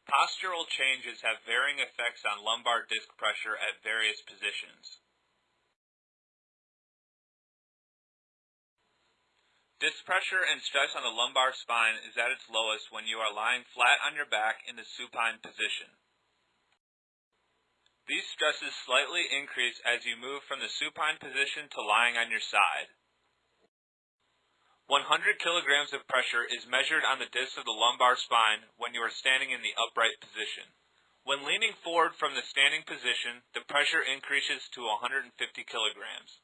Postural changes have varying effects on lumbar disc pressure at various positions. Disc pressure and stress on the lumbar spine is at its lowest when you are lying flat on your back in the supine position. These stresses slightly increase as you move from the supine position to lying on your side. 100 kilograms of pressure is measured on the disc of the lumbar spine when you are standing in the upright position. When leaning forward from the standing position, the pressure increases to 150 kilograms.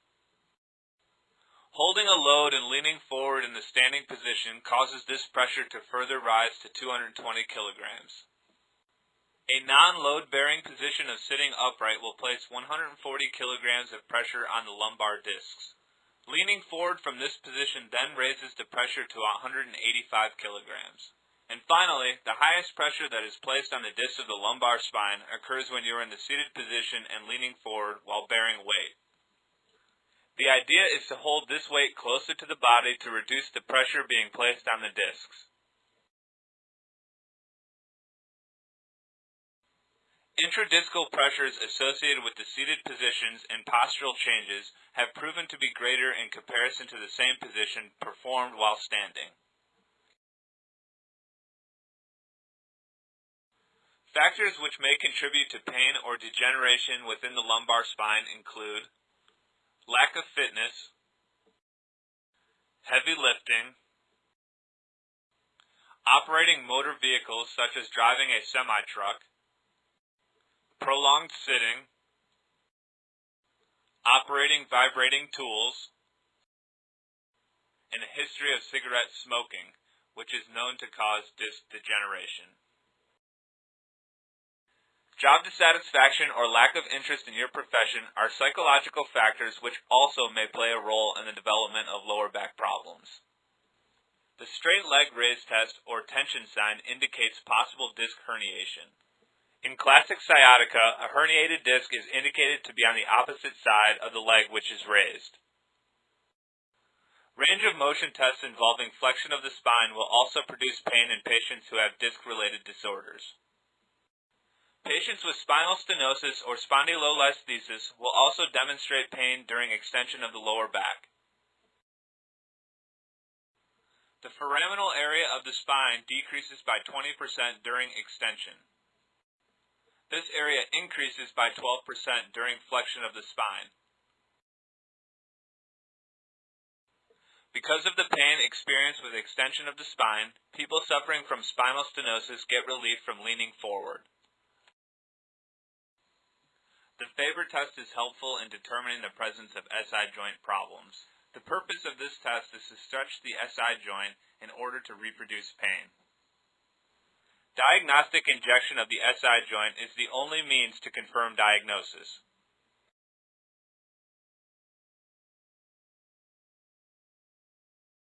Holding a load and leaning forward in the standing position causes this pressure to further rise to 220 kilograms. A non-load-bearing position of sitting upright will place 140 kilograms of pressure on the lumbar discs. Leaning forward from this position then raises the pressure to 185 kilograms. And finally, the highest pressure that is placed on the disc of the lumbar spine occurs when you are in the seated position and leaning forward while bearing weight. The idea is to hold this weight closer to the body to reduce the pressure being placed on the discs. Intradiscal pressures associated with the seated positions and postural changes have proven to be greater in comparison to the same position performed while standing. Factors which may contribute to pain or degeneration within the lumbar spine include lack of fitness, heavy lifting, operating motor vehicles such as driving a semi-truck, prolonged sitting, operating vibrating tools, and a history of cigarette smoking, which is known to cause disc degeneration. Job dissatisfaction or lack of interest in your profession are psychological factors which also may play a role in the development of lower back problems. The straight leg raise test or tension sign indicates possible disc herniation. In classic sciatica, a herniated disc is indicated to be on the opposite side of the leg which is raised. Range of motion tests involving flexion of the spine will also produce pain in patients who have disc-related disorders. Patients with spinal stenosis or spondylolisthesis will also demonstrate pain during extension of the lower back. The foraminal area of the spine decreases by 20% during extension. This area increases by 12% during flexion of the spine. Because of the pain experienced with extension of the spine, people suffering from spinal stenosis get relief from leaning forward. The Faber test is helpful in determining the presence of SI joint problems. The purpose of this test is to stretch the SI joint in order to reproduce pain. Diagnostic injection of the SI joint is the only means to confirm diagnosis.